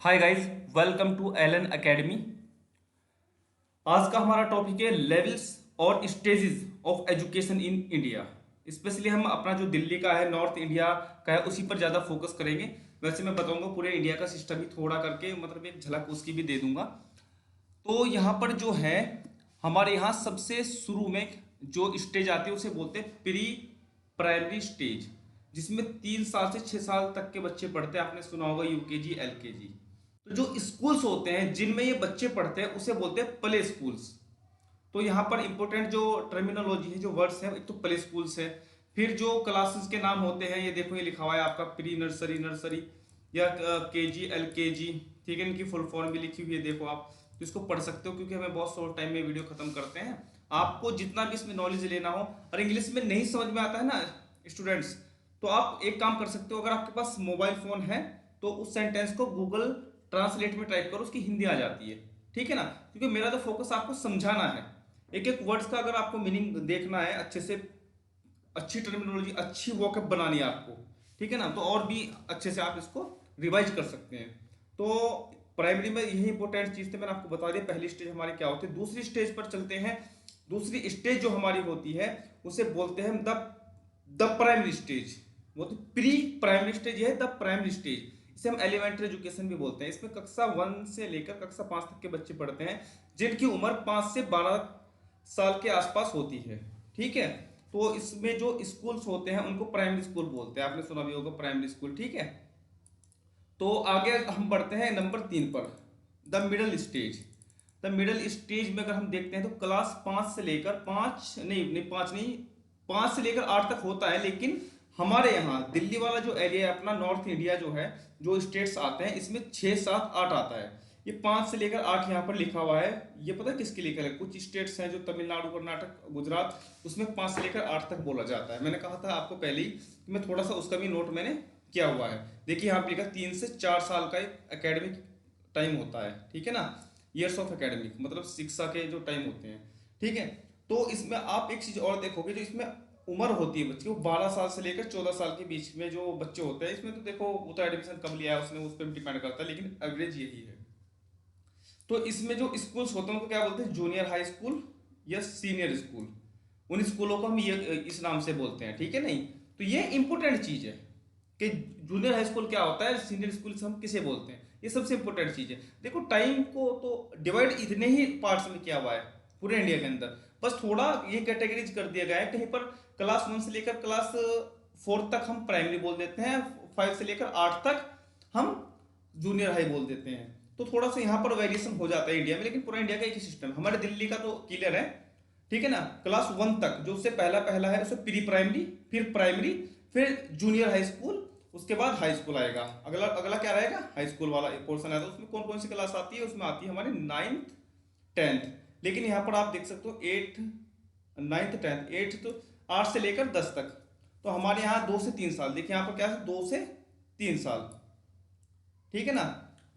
Hi guys, welcome to Allen academy. आज का हमारा टॉपिक है लेवल्स और stages of education in India. Specially हम अपना जो दिल्ली का है, नॉर्थ इंडिया का है, उसी पर ज़्यादा फोकस करेंगे। वैसे मैं बताऊंगा पूरे इंडिया का सिस्टम ही थोड़ा करके, मतलब एक झलक उसकी भी दे दूंगा। तो यहाँ पर जो है, हमारे यहाँ सबसे शुरू में जो स्टेज आती है उसे बोलते हैं प्री प्राइमरी स्टेज, जिसमें 3 साल से 6 साल तक के बच्चे पढ़ते हैं। आपने सुना होगा यूकेजी, एलकेजी। तो जो स्कूल्स होते हैं जिनमें ये बच्चे पढ़ते हैं उसे बोलते हैं प्ले स्कूल्स। तो यहाँ पर इंपॉर्टेंट जो टर्मिनोलॉजी है, जो वर्ड्स है, एक तो प्ले स्कूल्स है। फिर जो क्लासेस के नाम होते हैं, ये देखो, ये लिखा हुआ है आपका प्री नर्सरी, नर्सरी या केजी, एलकेजी। ठीक है, इनकी फुल फॉर्म भी लिखी हुई है, देखो आप। तो इसको पढ़ सकते हो, क्योंकि हमें बहुत शॉर्ट टाइम में वीडियो खत्म करते हैं। आपको जितना भी इसमें नॉलेज लेना हो, और इंग्लिश में नहीं समझ में आता है ना स्टूडेंट्स, तो आप एक काम कर सकते हो। अगर आपके पास मोबाइल फोन है तो उस सेंटेंस को गूगल ट्रांसलेट में टाइप करो, उसकी हिंदी आ जाती है। ठीक है ना, क्योंकि मेरा तो फोकस आपको समझाना है। एक एक वर्ड्स का अगर आपको मीनिंग देखना है अच्छे से, अच्छी टर्मिनोलॉजी, अच्छी वॉकअप बनानी है आपको, ठीक है ना, तो और भी अच्छे से आप इसको रिवाइज कर सकते हैं। तो प्राइमरी में यही इंपॉर्टेंट चीज थे, मैंने आपको बता दिया। पहली स्टेज हमारी क्या होती है। दूसरी स्टेज पर चलते हैं। दूसरी स्टेज जो हमारी होती है उसे बोलते हैं द प्राइमरी स्टेज। वो तो प्री प्राइमरी स्टेज है, द प्राइमरी स्टेज। इसे हम एलिमेंट्री एजुकेशन भी बोलते हैं। इसमें कक्षा 1 से लेकर कक्षा 5 तक के बच्चे पढ़ते हैं, जिनकी उम्र 5 से 12 साल के आसपास होती है। ठीक है, तो इसमें जो स्कूल्स होते हैं उनको प्राइमरी स्कूल बोलते हैं। आपने सुना भी होगा प्राइमरी स्कूल। ठीक है, तो आगे हम बढ़ते हैं नंबर 3 पर, the middle stage. The middle stage में अगर हम देखते हैं तो क्लास 5 से लेकर 5 नहीं नहीं 5 नहीं, 5 से लेकर 8 तक होता है। लेकिन हमारे यहाँ दिल्ली वाला जो एरिया है अपना, नॉर्थ इंडिया जो है, जो स्टेट्स आते हैं, इसमें 6 7 8 आता है। ये 5 से लेकर 8 यहाँ पर लिखा हुआ है। ये पता है किसके लिए है? कुछ स्टेट्स हैं जो तमिलनाडु, कर्नाटक, गुजरात, उसमें 5 से लेकर 8 तक बोला जाता है। मैंने कहा था आपको पहले ही कि मैं थोड़ा सा उसका भी नोट मैंने किया हुआ है। देखिए यहाँ पे लिखा 3 से 4 साल का एक एकेडमिक टाइम होता है। ठीक है ना, ईयर्स ऑफ एकेडमिक मतलब शिक्षा के जो टाइम होते हैं। ठीक है, तो इसमें आप एक चीज और देखोगे, जो इसमें उम्र होती है बच्चे, वो 12 साल से लेकर 14 साल के बीच में जो बच्चे होते हैं। इसमें तो देखो, वो तो एडमिशन कब लिया है उसने, उस पर डिपेंड करता है, लेकिन एवरेज यही है। तो इसमें जो स्कूल्स होते हैं उनको क्या बोलते हैं? जूनियर हाई स्कूल या सीनियर स्कूल। उन स्कूलों को हम ये इस नाम से बोलते हैं। ठीक है, नहीं तो ये इंपॉर्टेंट चीज है कि जूनियर हाई स्कूल क्या होता है, सीनियर स्कूल से हम किसे बोलते हैं। ये सबसे इंपॉर्टेंट चीज है। देखो, टाइम को तो डिवाइड इतने ही पार्ट्स में किया हुआ है पूरे इंडिया के अंदर। बस थोड़ा ये कैटेगरीज कर दिया गया है। कहीं पर क्लास 1 से लेकर क्लास 4 तक हम प्राइमरी बोल देते हैं, 5 से लेकर 8 तक हम जूनियर हाई बोल देते हैं। तो थोड़ा सा यहाँ पर वेरिएशन हो जाता है इंडिया में, लेकिन पूरा इंडिया का एक ही सिस्टम है। हमारे दिल्ली का तो क्लियर है। ठीक है ना, क्लास 1 तक जो उससे पहला पहला है उसे प्री प्राइमरी, फिर प्राइमरी, फिर जूनियर हाई स्कूल, उसके बाद हाई स्कूल आएगा। अगला अगला क्या रहेगा? हाई स्कूल वाला पोर्शन आएगा। उसमें कौन कौन सी क्लास आती है? उसमें आती है हमारी 9th 10th। लेकिन यहाँ पर आप देख सकते हो 8th 9th 10th 8th, तो 8 से लेकर 10 तक। तो हमारे यहाँ 2 से 3 साल। देखिए यहाँ पर क्या है, 2 से 3 साल। ठीक है ना,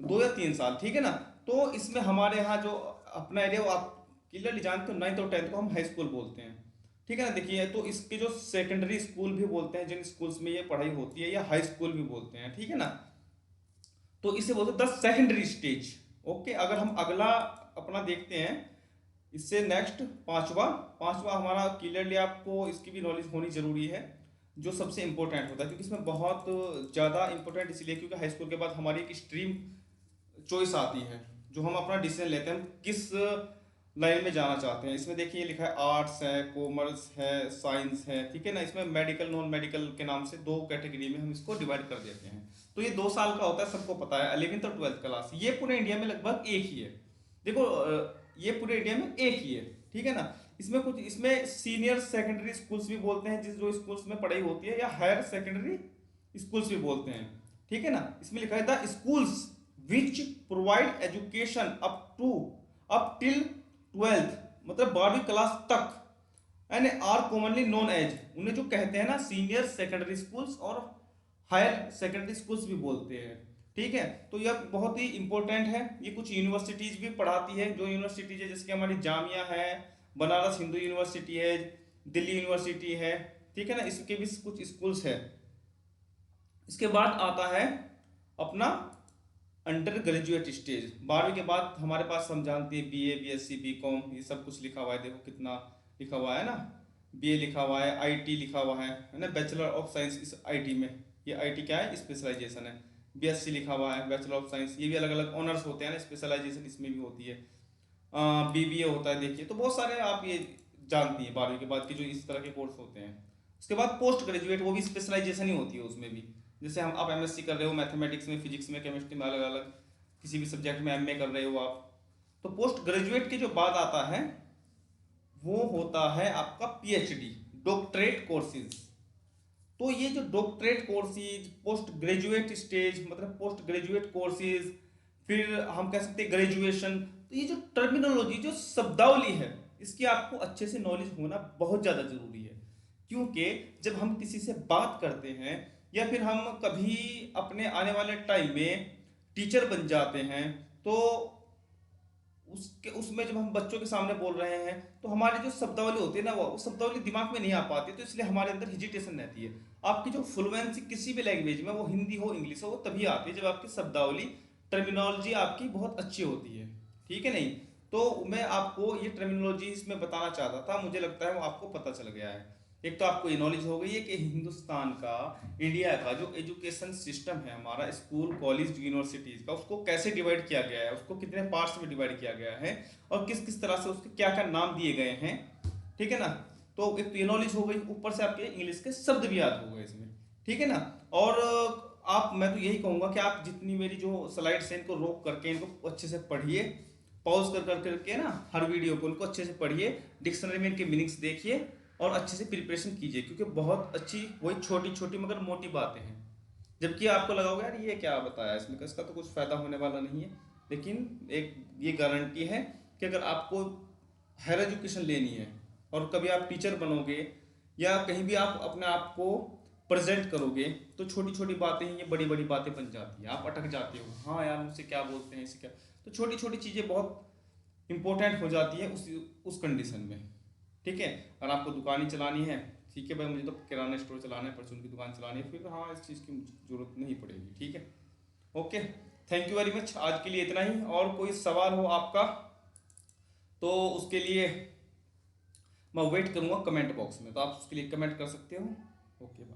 2 या 3 साल। ठीक है ना, तो इसमें हमारे यहाँ जो अपना एरिया, वो आप क्लियरली जानते हो, 9th और 10th को हम हाई स्कूल बोलते हैं। ठीक है ना, देखिए, तो इसके जो सेकेंडरी स्कूल भी बोलते हैं, जिन स्कूल्स में ये पढ़ाई होती है, या हाई स्कूल भी बोलते हैं। ठीक है ना, तो इसे बोलते हैं द सेकेंडरी स्टेज। ओके, अगर हम अगला अपना देखते हैं, इससे नेक्स्ट पांचवा। पांचवा हमारा क्लियरली आपको इसकी भी नॉलेज होनी जरूरी है, जो सबसे इंपॉर्टेंट होता है, क्योंकि इसमें बहुत ज़्यादा इंपॉर्टेंट इसलिए क्योंकि हाई स्कूल के बाद हमारी एक स्ट्रीम चॉइस आती है, जो हम अपना डिसीजन लेते हैं हम किस लाइन में जाना चाहते हैं। इसमें देखिए लिखा है आर्ट्स है, कॉमर्स है, साइंस है। ठीक है ना, इसमें मेडिकल, नॉन मेडिकल के नाम से 2 कैटेगरी में हम इसको डिवाइड कर देते हैं। तो ये 2 साल का होता है, सबको पता है। 11th और 12th क्लास ये पूरे इंडिया में लगभग एक ही है। देखो, ये पूरे इंडिया में एक ही है। ठीक है ना, इसमें कुछ, इसमें सीनियर सेकेंडरी स्कूल्स भी बोलते हैं, जिस जो स्कूल्स में पढ़ाई होती है, या हायर सेकेंडरी स्कूल्स भी बोलते हैं। ठीक है ना, इसमें लिखा है the schools which provide education up till 12th, मतलब 12वीं क्लास तक, and are commonly known as, उन्हें जो कहते हैं ना सीनियर सेकेंडरी स्कूल्स और हायर सेकेंडरी स्कूल्स भी बोलते हैं। ठीक है, तो यह बहुत ही इंपॉर्टेंट है। ये कुछ यूनिवर्सिटीज भी पढ़ाती है, जो यूनिवर्सिटीज है, जैसे कि हमारी जामिया है, बनारस हिंदू यूनिवर्सिटी है, दिल्ली यूनिवर्सिटी है। ठीक है ना, इसके भी कुछ स्कूल्स है। इसके बाद आता है अपना अंडर ग्रेजुएट स्टेज, 12वीं के बाद हमारे पास हम जानते हैं बीए, बीएससी, बीकॉम, ये सब कुछ लिखा हुआ है। देखो कितना लिखा हुआ है ना, बीए लिखा हुआ है, आईटी लिखा हुआ है ना, बैचलर ऑफ साइंस इस आईटी में, ये आईटी क्या है, स्पेशलाइजेशन है। बीएससी लिखा हुआ है, बैचलर ऑफ साइंस, ये भी अलग अलग ऑनर्स होते हैं ना, स्पेशलाइजेशन इसमें भी होती है। बीबीए होता है, देखिए तो बहुत सारे आप ये जानती हैं 12वीं के बाद की जो इस तरह के कोर्स होते हैं। उसके बाद पोस्ट ग्रेजुएट, वो भी स्पेशलाइजेशन ही होती है उसमें भी। जैसे हम आप एमएससी कर रहे हो मैथमेटिक्स में, फिजिक्स में, केमिस्ट्री में, अलग अलग किसी भी सब्जेक्ट में एमए कर रहे हो आप, तो पोस्ट ग्रेजुएट के जो बाद आता है वो होता है आपका पीएचडी, डॉक्टरेट कोर्सेज। तो ये जो doctorate courses, post graduate stage मतलब पोस्ट ग्रेजुएट कोर्सेज, फिर हम कह सकते हैं ग्रेजुएशन, तो ये जो टर्मिनोलॉजी, जो शब्दावली है, इसकी आपको अच्छे से नॉलेज होना बहुत ज़्यादा जरूरी है। क्योंकि जब हम किसी से बात करते हैं या फिर हम कभी अपने आने वाले टाइम में टीचर बन जाते हैं, तो उसके उसमें जब हम बच्चों के सामने बोल रहे हैं तो हमारी जो शब्दावली होती है ना, वो शब्दावली दिमाग में नहीं आ पाती, तो इसलिए हमारे अंदर हिजिटेशन रहती है। आपकी जो फ्लुएंसी किसी भी लैंग्वेज में, वो हिंदी हो इंग्लिश हो, वो तभी आती है जब आपकी शब्दावली, टर्मिनोलॉजी आपकी बहुत अच्छी होती है। ठीक है नहीं? तो मैं आपको ये टर्मिनोलॉजी इसमें बताना चाहता था, मुझे लगता है वो आपको पता चल गया है। एक तो आपको ये नॉलेज हो गई है कि हिंदुस्तान का, इंडिया का जो एजुकेशन सिस्टम है हमारा, स्कूल, कॉलेज, यूनिवर्सिटीज का, उसको कैसे डिवाइड किया गया है, उसको कितने पार्ट्स में डिवाइड किया गया है, और किस किस तरह से उसके क्या क्या नाम दिए गए हैं। ठीक है ना? तो एक तो ये नॉलेज हो गई, ऊपर से आपके इंग्लिश के शब्द भी याद हो गए इसमें। ठीक है ना? और आप, मैं तो यही कहूँगा कि आप जितनी मेरी जो स्लाइड्स हैं इनको रोक करके इनको अच्छे से पढ़िए, पॉज कर करके ना हर वीडियो को, उनको अच्छे से पढ़िए, डिक्शनरी में इनके मीनिंग्स देखिए और अच्छे से प्रिपरेशन कीजिए, क्योंकि बहुत अच्छी, वही छोटी छोटी मगर मोटी बातें हैं। जबकि आपको लगा होगा यार ये क्या बताया इसमें, इसका तो कुछ फायदा होने वाला नहीं है, लेकिन एक ये गारंटी है कि अगर आपको हायर एजुकेशन लेनी है और कभी आप टीचर बनोगे या कहीं भी आप अपने आप को प्रेजेंट करोगे, तो छोटी छोटी बातें ही ये बड़ी बड़ी बातें बन जाती हैं। आप अटक जाते हो, हाँ यार मुझसे क्या बोलते हैं, इसे क्या, तो छोटी छोटी चीज़ें बहुत इंपॉर्टेंट हो जाती है उस कंडीशन में। ठीक है? अगर आपको दुकान ही चलानी है, ठीक है भाई मुझे तो किराना स्टोर चलाना है, परचून की दुकान चलानी है, फिर हाँ इस चीज़ की जरूरत नहीं पड़ेगी। ठीक है? Okay, thank you very much, आज के लिए इतना ही। और कोई सवाल हो आपका तो उसके लिए मैं वेट करूँगा कमेंट बॉक्स में, तो आप उसके लिए कमेंट कर सकते हो। Okay bye.